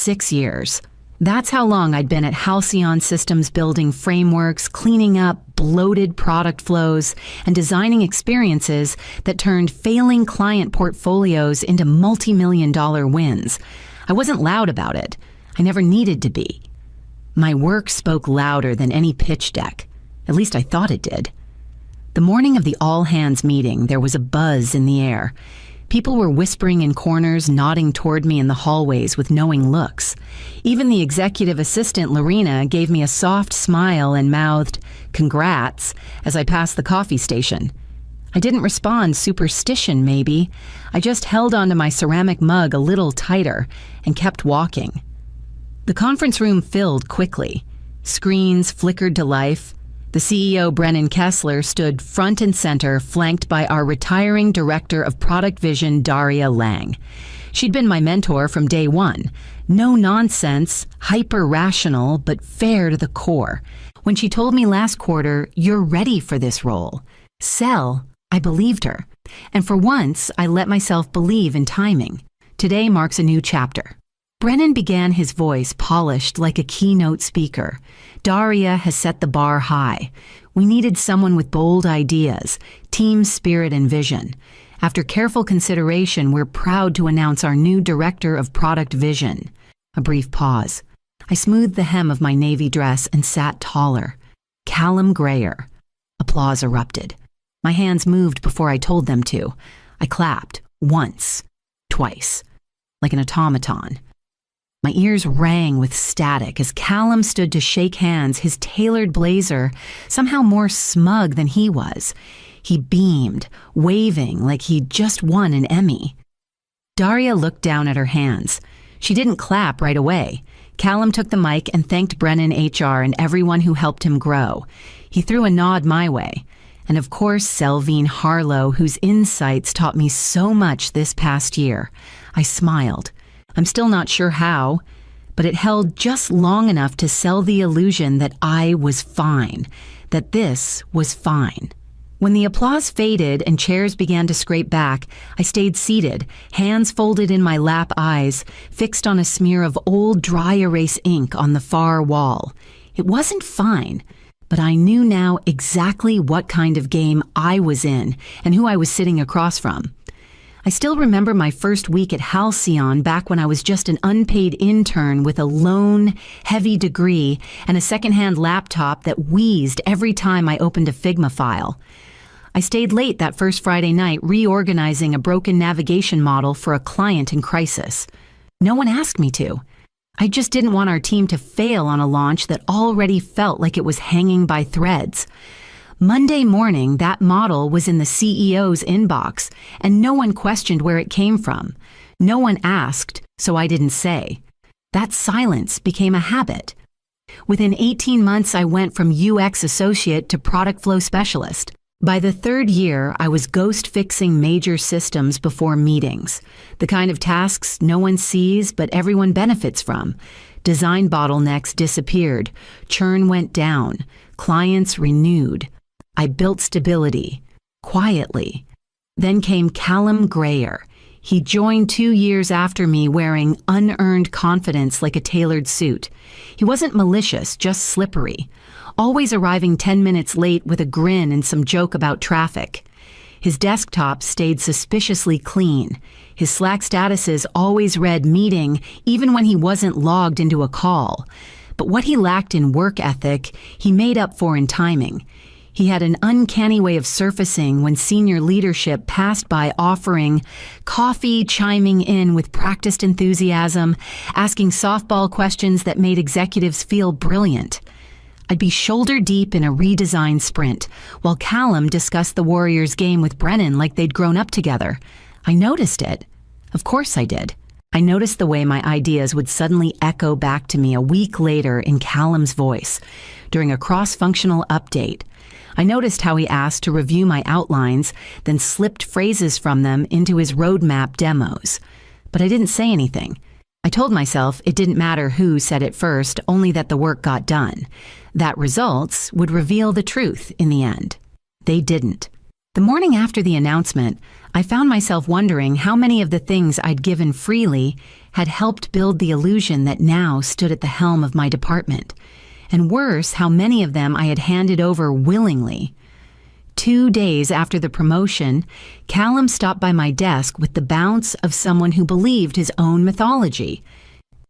6 years. That's how long I'd been at Halcyon Systems, building frameworks, cleaning up bloated product flows, and designing experiences that turned failing client portfolios into multi-million-dollar wins. I wasn't loud about it. I never needed to be. My work spoke louder than any pitch deck. At least I thought it did. The morning of the all-hands meeting, there was a buzz in the air. People were whispering in corners, nodding toward me in the hallways with knowing looks. Even the executive assistant, Lorena, gave me a soft smile and mouthed, "Congrats," as I passed the coffee station. I didn't respond, superstition maybe. I just held onto my ceramic mug a little tighter and kept walking. The conference room filled quickly. Screens flickered to life. The CEO, Brennan Kessler, stood front and center, flanked by our retiring director of product vision, Daria Lang. She'd been my mentor from day one. No nonsense, hyper-rational, but fair to the core. When she told me last quarter, "You're ready for this role," I believed her. And for once, I let myself believe in timing. Today marks a new chapter. Brennan began, his voice polished like a keynote speaker. Daria has set the bar high. We needed someone with bold ideas, team spirit and vision. After careful consideration, we're proud to announce our new director of product vision. A brief pause. I smoothed the hem of my navy dress and sat taller. Callum Grayer. Applause erupted. My hands moved before I told them to. I clapped. Once. Twice. Like an automaton. My ears rang with static as Callum stood to shake hands, his tailored blazer somehow more smug than he was. He beamed, waving like he'd just won an Emmy. Daria looked down at her hands. She didn't clap right away. Callum took the mic and thanked Brennan HR and everyone who helped him grow. He threw a nod my way. And of course, Selvine Harlow, whose insights taught me so much this past year. I smiled. I'm still not sure how, but it held just long enough to sell the illusion that I was fine, that this was fine. When the applause faded and chairs began to scrape back, I stayed seated, hands folded in my lap, eyes fixed on a smear of old dry erase ink on the far wall. It wasn't fine, but I knew now exactly what kind of game I was in and who I was sitting across from. I still remember my first week at Halcyon back when I was just an unpaid intern with a lone, heavy degree and a secondhand laptop that wheezed every time I opened a Figma file. I stayed late that first Friday night reorganizing a broken navigation model for a client in crisis. No one asked me to. I just didn't want our team to fail on a launch that already felt like it was hanging by threads. Monday morning, that model was in the CEO's inbox, and no one questioned where it came from. No one asked, so I didn't say. That silence became a habit. Within 18 months, I went from UX associate to product flow specialist. By the third year, I was ghost-fixing major systems before meetings, the kind of tasks no one sees but everyone benefits from. Design bottlenecks disappeared, churn went down, clients renewed. I built stability, quietly. Then came Callum Grayer. He joined 2 years after me wearing unearned confidence like a tailored suit. He wasn't malicious, just slippery, always arriving 10 minutes late with a grin and some joke about traffic. His desktop stayed suspiciously clean. His Slack statuses always read meeting even when he wasn't logged into a call. But what he lacked in work ethic, he made up for in timing. He had an uncanny way of surfacing when senior leadership passed by offering coffee, chiming in with practiced enthusiasm, asking softball questions that made executives feel brilliant. I'd be shoulder deep in a redesign sprint, while Callum discussed the Warriors game with Brennan like they'd grown up together. I noticed it. Of course I did. I noticed the way my ideas would suddenly echo back to me a week later in Callum's voice, during a cross-functional update. I noticed how he asked to review my outlines, then slipped phrases from them into his roadmap demos. But I didn't say anything. I told myself it didn't matter who said it first, only that the work got done. That results would reveal the truth in the end. They didn't. The morning after the announcement, I found myself wondering how many of the things I'd given freely had helped build the illusion that now stood at the helm of my department. And worse, how many of them I had handed over willingly. 2 days after the promotion, Callum stopped by my desk with the bounce of someone who believed his own mythology.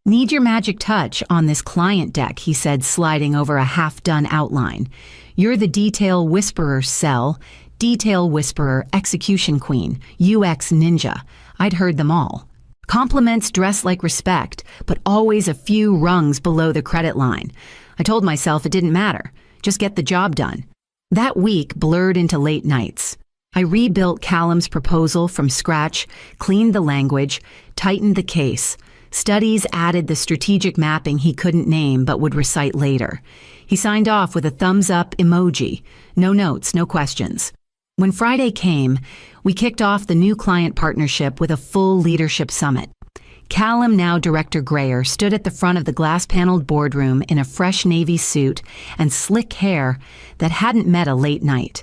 "Need your magic touch on this client deck," he said, sliding over a half-done outline. "You're the detail whisperer cell, detail whisperer, execution queen, UX ninja." I'd heard them all. Compliments dress like respect, but always a few rungs below the credit line. I told myself it didn't matter. Just get the job done. That week blurred into late nights. I rebuilt Callum's proposal from scratch, cleaned the language, tightened the case. Studies added the strategic mapping he couldn't name but would recite later. He signed off with a thumbs-up emoji. No notes, no questions. When Friday came, we kicked off the new client partnership with a full leadership summit. Callum, now Director Grayer, stood at the front of the glass-paneled boardroom in a fresh navy suit and slick hair that hadn't met a late night.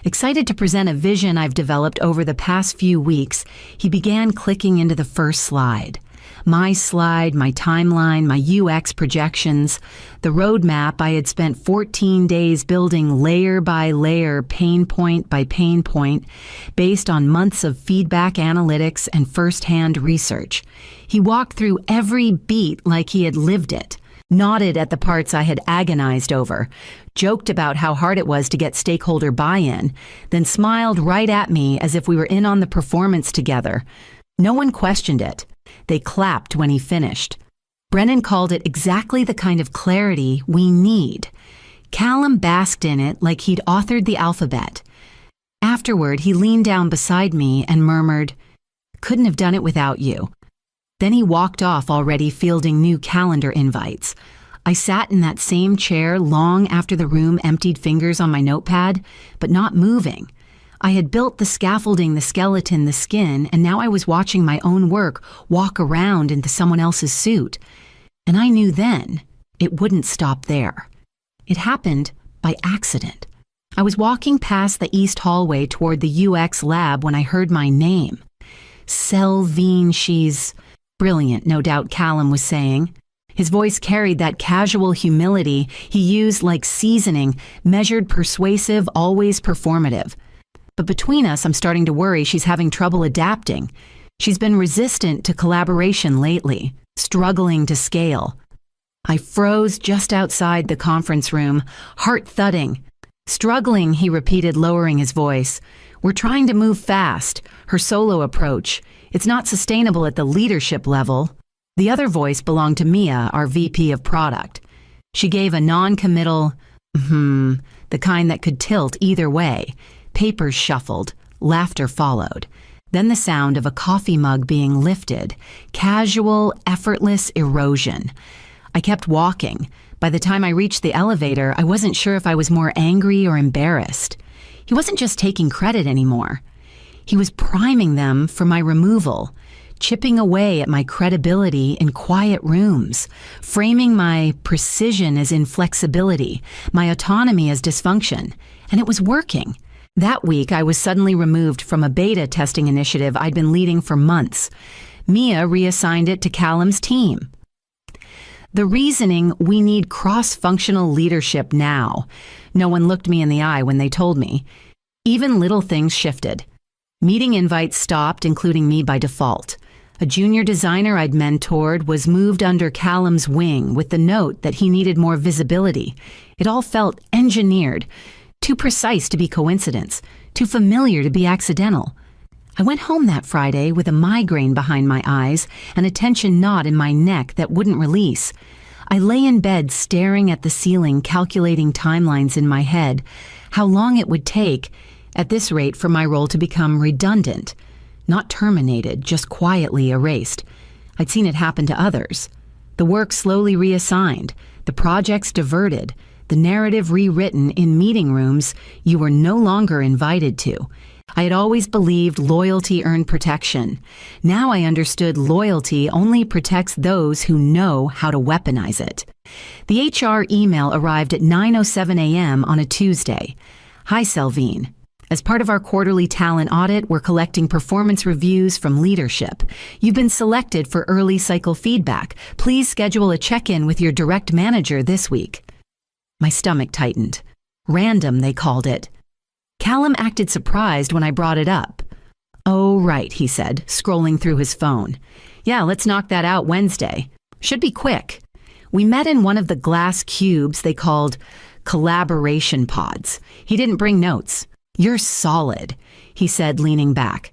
Excited to present a vision I've developed over the past few weeks, he began clicking into the first slide. My timeline, my UX projections, the roadmap I had spent 14 days building layer by layer, pain point by pain point, based on months of feedback analytics and first-hand research. He walked through every beat like he had lived it, nodded at the parts I had agonized over, joked about how hard it was to get stakeholder buy-in, then smiled right at me as if we were in on the performance together. No one questioned it. They clapped when he finished. Brennan called it exactly the kind of clarity we need. Callum basked in it like he'd authored the alphabet. Afterward, he leaned down beside me and murmured, "Couldn't have done it without you." Then he walked off, already fielding new calendar invites. I sat in that same chair long after the room emptied fingers on my notepad, but not moving. I had built the scaffolding, the skeleton, the skin, and now I was watching my own work walk around into someone else's suit. And I knew then it wouldn't stop there. It happened by accident. I was walking past the east hallway toward the UX lab when I heard my name. "Selvine, she's brilliant," no doubt Callum was saying. His voice carried that casual humility he used like seasoning, measured, persuasive, always performative. But between us, I'm starting to worry she's having trouble adapting. She's been resistant to collaboration lately, struggling to scale. I froze just outside the conference room, heart thudding. "Struggling," he repeated, lowering his voice. "We're trying to move fast. Her solo approach. It's not sustainable at the leadership level." The other voice belonged to Mia, our VP of product. She gave a non-committal, the kind that could tilt either way. Papers shuffled, laughter followed. Then the sound of a coffee mug being lifted, casual, effortless erosion. I kept walking. By the time I reached the elevator, I wasn't sure if I was more angry or embarrassed. He wasn't just taking credit anymore. He was priming them for my removal, chipping away at my credibility in quiet rooms, framing my precision as inflexibility, my autonomy as dysfunction. And it was working. That week, I was suddenly removed from a beta testing initiative I'd been leading for months. Mia reassigned it to Callum's team. The reasoning, we need cross-functional leadership now. No one looked me in the eye when they told me. Even little things shifted. Meeting invites stopped, including me by default. A junior designer I'd mentored was moved under Callum's wing with the note that he needed more visibility. It all felt engineered. Too precise to be coincidence, too familiar to be accidental. I went home that Friday with a migraine behind my eyes and a tension knot in my neck that wouldn't release. I lay in bed staring at the ceiling, calculating timelines in my head, how long it would take, at this rate, for my role to become redundant, not terminated, just quietly erased. I'd seen it happen to others. The work slowly reassigned, the projects diverted, the narrative rewritten in meeting rooms you were no longer invited to. I had always believed loyalty earned protection. Now I understood loyalty only protects those who know how to weaponize it. The HR email arrived at 9:07 a.m. on a Tuesday. "Hi, Selvine." As part of our quarterly talent audit, we're collecting performance reviews from leadership. You've been selected for early cycle feedback. Please schedule a check-in with your direct manager this week. My stomach tightened. Random, they called it. Callum acted surprised when I brought it up. Oh, right, he said, scrolling through his phone. Yeah, let's knock that out Wednesday. Should be quick. We met in one of the glass cubes they called collaboration pods. He didn't bring notes. You're solid, he said, leaning back.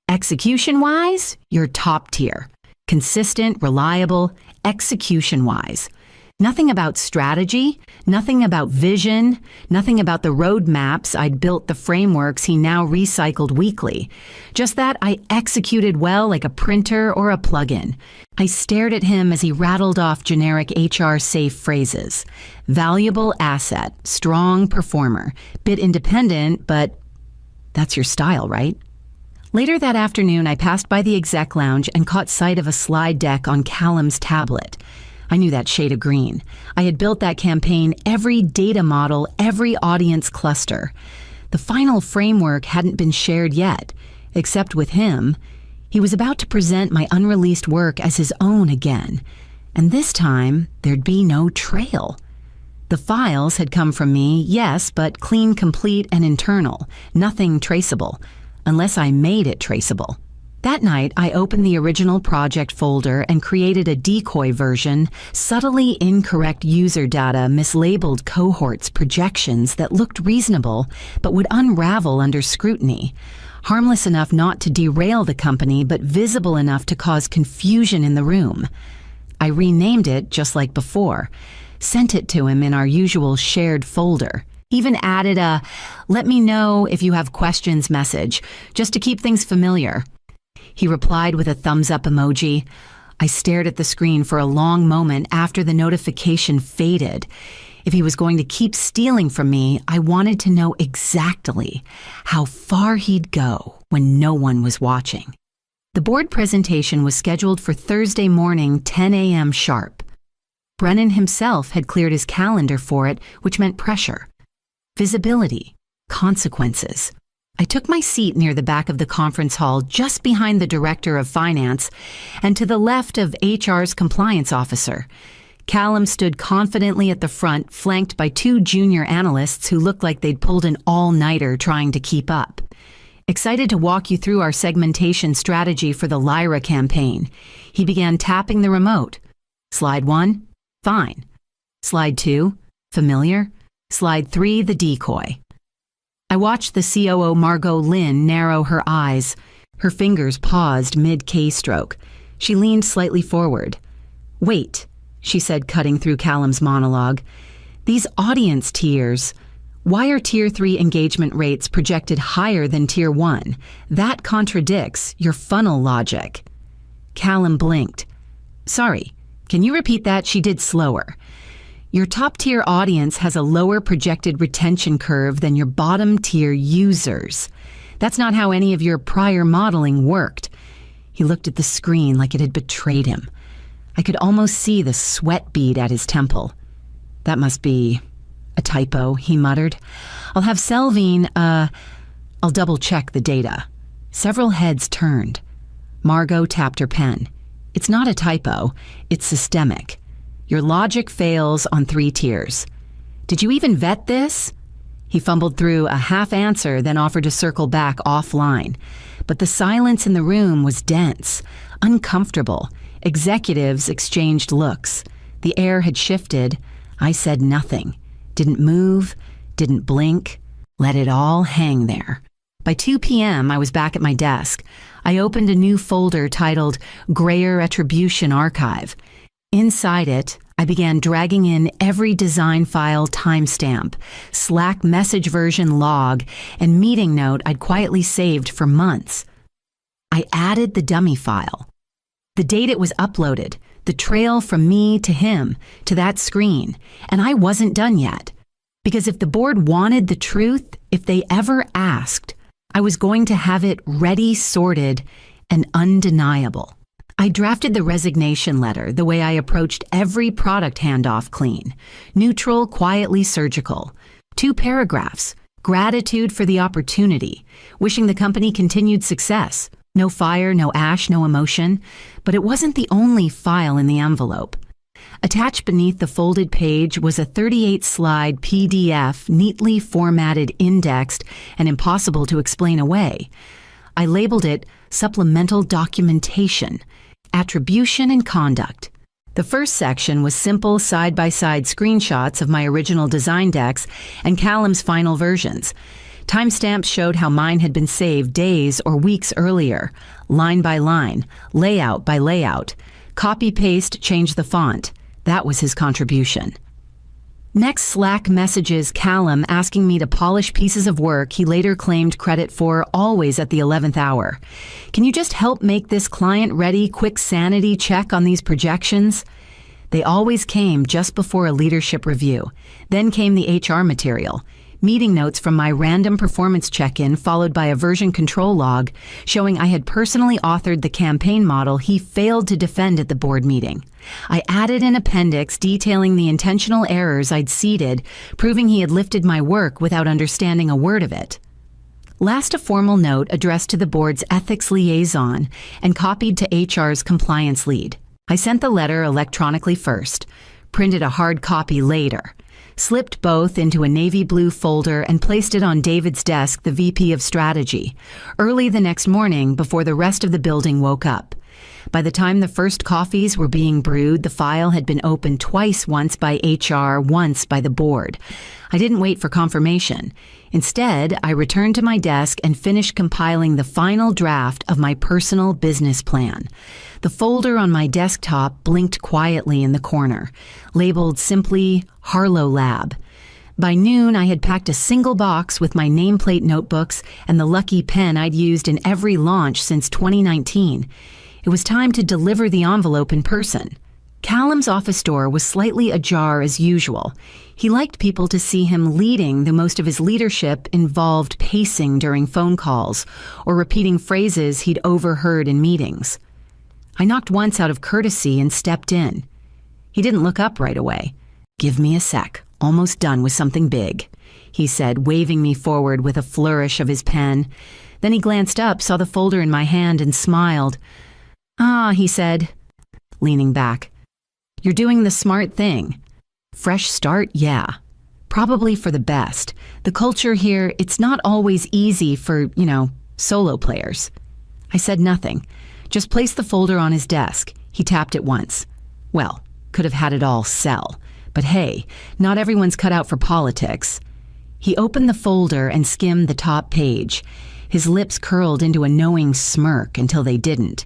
Execution-wise, you're top tier. Consistent, reliable, execution-wise. Nothing about strategy, nothing about vision, nothing about the roadmaps I'd built, the frameworks he now recycled weekly. Just that I executed well like a printer or a plugin. I stared at him as he rattled off generic HR-safe phrases. Valuable asset, strong performer, bit independent, but that's your style, right? Later that afternoon, I passed by the exec lounge and caught sight of a slide deck on Callum's tablet. I knew that shade of green. I had built that campaign, every data model, every audience cluster. The final framework hadn't been shared yet, except with him. He was about to present my unreleased work as his own again, and this time there'd be no trail. The files had come from me, yes, but clean, complete, and internal, nothing traceable, unless I made it traceable. That night, I opened the original project folder and created a decoy version, subtly incorrect user data, mislabeled cohorts, projections that looked reasonable but would unravel under scrutiny. Harmless enough not to derail the company, but visible enough to cause confusion in the room. I renamed it just like before, sent it to him in our usual shared folder. Even added a "let me know if you have questions" message, just to keep things familiar. He replied with a thumbs-up emoji. I stared at the screen for a long moment after the notification faded. If he was going to keep stealing from me, I wanted to know exactly how far he'd go when no one was watching. The board presentation was scheduled for Thursday morning, 10 a.m. sharp. Brennan himself had cleared his calendar for it, which meant pressure, visibility, consequences. I took my seat near the back of the conference hall, just behind the director of finance and to the left of HR's compliance officer. Callum stood confidently at the front, flanked by two junior analysts who looked like they'd pulled an all-nighter trying to keep up. Excited to walk you through our segmentation strategy for the Lyra campaign, he began tapping the remote. Slide 1, fine. Slide 2, familiar. Slide 3, the decoy. I watched the COO Margot Lynn narrow her eyes. Her fingers paused mid-K-stroke. She leaned slightly forward. Wait, she said, cutting through Callum's monologue. These audience tiers. Why are Tier 3 engagement rates projected higher than Tier 1? That contradicts your funnel logic. Callum blinked. Sorry, can you repeat that? She did slower. Your top-tier audience has a lower projected retention curve than your bottom-tier users. That's not how any of your prior modeling worked. He looked at the screen like it had betrayed him. I could almost see the sweat bead at his temple. That must be a typo, he muttered. I'll have Selvine, I'll double-check the data. Several heads turned. Margot tapped her pen. It's not a typo, it's systemic. Your logic fails on 3 tiers. Did you even vet this? He fumbled through a half answer, then offered to circle back offline. But the silence in the room was dense, uncomfortable. Executives exchanged looks. The air had shifted. I said nothing. Didn't move, didn't blink. Let it all hang there. By 2 p.m., I was back at my desk. I opened a new folder titled Grayer Attribution Archive. Inside it, I began dragging in every design file timestamp, Slack message version log, and meeting note I'd quietly saved for months. I added the dummy file. The date it was uploaded, the trail from me to him, to that screen, and I wasn't done yet. Because if the board wanted the truth, if they ever asked, I was going to have it ready, sorted, and undeniable. I drafted the resignation letter the way I approached every product handoff clean. Neutral, quietly surgical. 2 paragraphs. gratitude for the opportunity, wishing the company continued success. No fire, no ash, no emotion. But it wasn't the only file in the envelope. Attached beneath the folded page was a 38-slide PDF, neatly formatted, indexed, and impossible to explain away. I labeled it Supplemental Documentation, Attribution and Conduct. The first section was simple side-by-side screenshots of my original design decks and Callum's final versions. Timestamps showed how mine had been saved days or weeks earlier, line by line, layout by layout. Copy-paste, change the font. That was his contribution. Next, Slack messages Callum asking me to polish pieces of work he later claimed credit for, always at the 11th hour. Can you just help make this client-ready, quick sanity check on these projections? They always came just before a leadership review. Then came the HR material. Meeting notes from my random performance check-in, followed by a version control log showing I had personally authored the campaign model he failed to defend at the board meeting. I added an appendix detailing the intentional errors I'd seeded, proving he had lifted my work without understanding a word of it. Last, a formal note addressed to the board's ethics liaison and copied to HR's compliance lead. I sent the letter electronically first, printed a hard copy later, slipped both into a navy blue folder and placed it on David's desk, the VP of Strategy, early the next morning before the rest of the building woke up. By the time the first coffees were being brewed, the file had been opened twice, once by HR, once by the board. I didn't wait for confirmation. Instead, I returned to my desk and finished compiling the final draft of my personal business plan. The folder on my desktop blinked quietly in the corner, labeled simply Harlow Lab. By noon, I had packed a single box with my nameplate notebooks and the lucky pen I'd used in every launch since 2019. It was time to deliver the envelope in person. Callum's office door was slightly ajar as usual. He liked people to see him leading, though most of his leadership involved pacing during phone calls or repeating phrases he'd overheard in meetings. I knocked once out of courtesy and stepped in. He didn't look up right away. "Give me a sec. Almost done with something big," he said, waving me forward with a flourish of his pen. Then he glanced up, saw the folder in my hand, and smiled. "Ah," he said, leaning back. "You're doing the smart thing. Fresh start, yeah. Probably for the best. The culture here, it's not always easy for, solo players." I said nothing. Just placed the folder on his desk. He tapped it once. Well, could have had it all sell. But hey, not everyone's cut out for politics. He opened the folder and skimmed the top page. His lips curled into a knowing smirk until they didn't.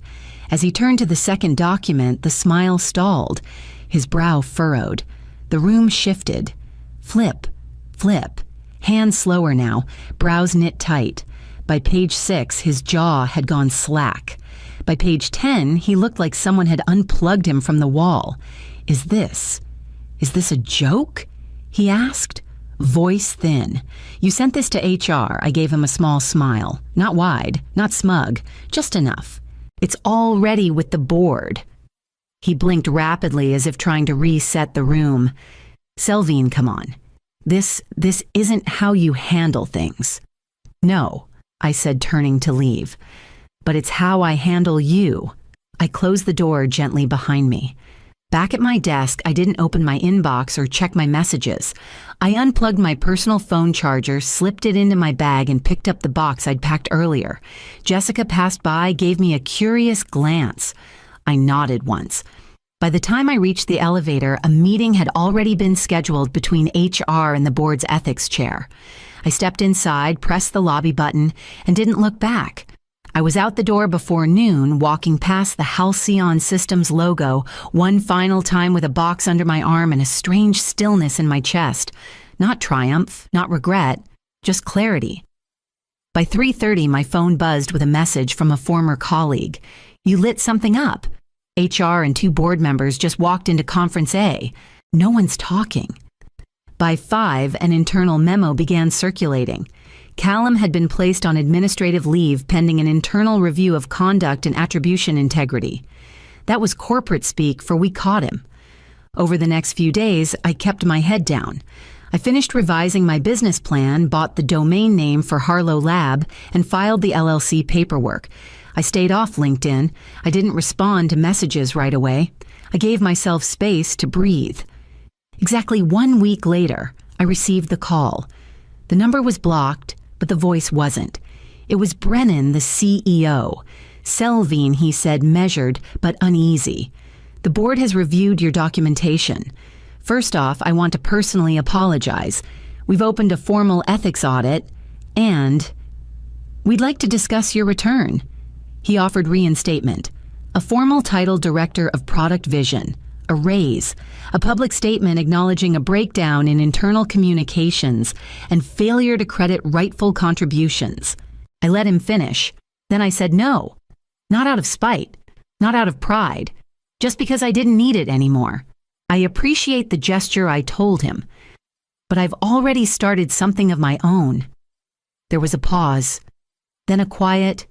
As he turned to the second document, the smile stalled. His brow furrowed. The room shifted. Flip, flip. Hands slower now, brows knit tight. By page 6, his jaw had gone slack. By page 10, he looked like someone had unplugged him from the wall. Is this a joke?" he asked, voice thin. "You sent this to HR." I gave him a small smile. Not wide, not smug, just enough. "It's already with the board." He blinked rapidly as if trying to reset the room. "Selvine, come on. This isn't how you handle things." "No," I said, turning to leave. "But it's how I handle you." I closed the door gently behind me. Back at my desk, I didn't open my inbox or check my messages. I unplugged my personal phone charger, slipped it into my bag, and picked up the box I'd packed earlier. Jessica passed by, gave me a curious glance. I nodded once. By the time I reached the elevator, a meeting had already been scheduled between HR and the board's ethics chair. I stepped inside, pressed the lobby button, and didn't look back. I was out the door before noon, walking past the Halcyon Systems logo, one final time with a box under my arm and a strange stillness in my chest. Not triumph, not regret, just clarity. By 3:30, my phone buzzed with a message from a former colleague. "You lit something up. HR and 2 board members just walked into Conference A. No one's talking." By 5, an internal memo began circulating. Callum had been placed on administrative leave pending an internal review of conduct and attribution integrity. That was corporate speak, for we caught him. Over the next few days, I kept my head down. I finished revising my business plan, bought the domain name for Harlow Lab, and filed the LLC paperwork. I stayed off LinkedIn. I didn't respond to messages right away. I gave myself space to breathe. Exactly 1 week later, I received the call. The number was blocked, but the voice wasn't. It was Brennan, the CEO. Selvine, he said, measured but uneasy. The board has reviewed your documentation. First off, I want to personally apologize. We've opened a formal ethics audit, and we'd like to discuss your return. He offered reinstatement, a formal title Director of Product Vision, a raise, a public statement acknowledging a breakdown in internal communications and failure to credit rightful contributions. I let him finish. Then I said no, not out of spite, not out of pride, just because I didn't need it anymore. I appreciate the gesture, I told him, but I've already started something of my own. There was a pause, then a quiet,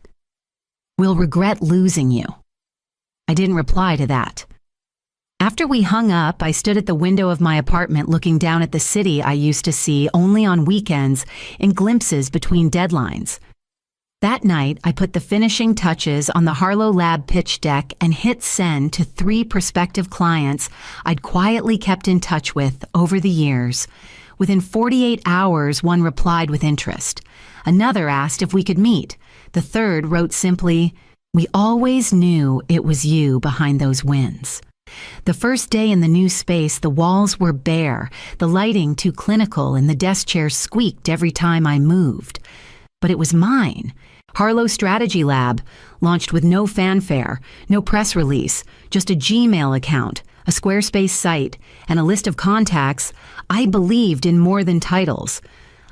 "We'll regret losing you." I didn't reply to that. After we hung up, I stood at the window of my apartment looking down at the city I used to see only on weekends in glimpses between deadlines. That night, I put the finishing touches on the Harlow Lab pitch deck and hit send to 3 prospective clients I'd quietly kept in touch with over the years. Within 48 hours, one replied with interest. Another asked if we could meet. The third wrote simply, "We always knew it was you behind those wins." The first day in the new space, the walls were bare, the lighting too clinical, and the desk chairs squeaked every time I moved. But it was mine. Harlow Strategy Lab, launched with no fanfare, no press release, just a Gmail account, a Squarespace site, and a list of contacts. I believed in more than titles.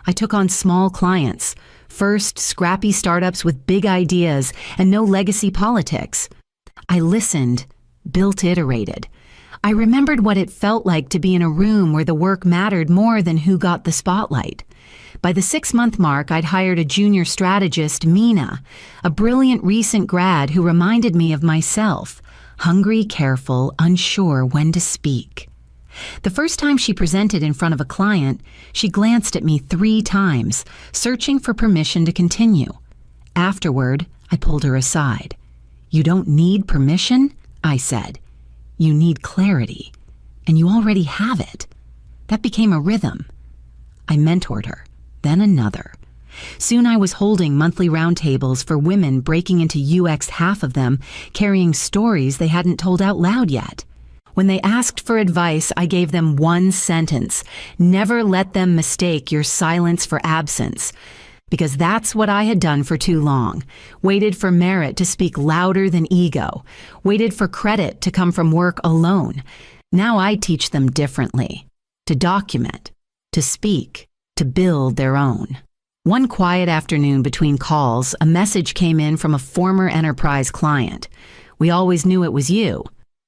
I took on small clients, first scrappy startups with big ideas and no legacy politics. I listened, built, iterated. I remembered what it felt like to be in a room where the work mattered more than who got the spotlight. By the 6-month mark, I'd hired a junior strategist, Mina, a brilliant recent grad who reminded me of myself, hungry, careful, unsure when to speak. The first time she presented in front of a client, she glanced at me 3 times, searching for permission to continue. Afterward, I pulled her aside. "You don't need permission," I said. "You need clarity, and you already have it." That became a rhythm. I mentored her, then another. Soon I was holding monthly roundtables for women breaking into UX, half of them carrying stories they hadn't told out loud yet. When they asked for advice, I gave them one sentence: never let them mistake your silence for absence. Because that's what I had done for too long. Waited for merit to speak louder than ego. Waited for credit to come from work alone. Now I teach them differently. To document, to speak, to build their own. One quiet afternoon between calls, a message came in from a former enterprise client. "We always knew it was you.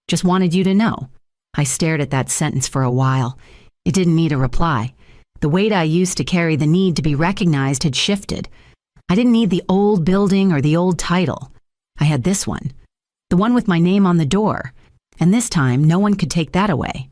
Just wanted you to know." I stared at that sentence for a while. It didn't need a reply. The weight I used to carry the need to be recognized had shifted. I didn't need the old building or the old title. I had this one, the one with my name on the door, and this time no one could take that away.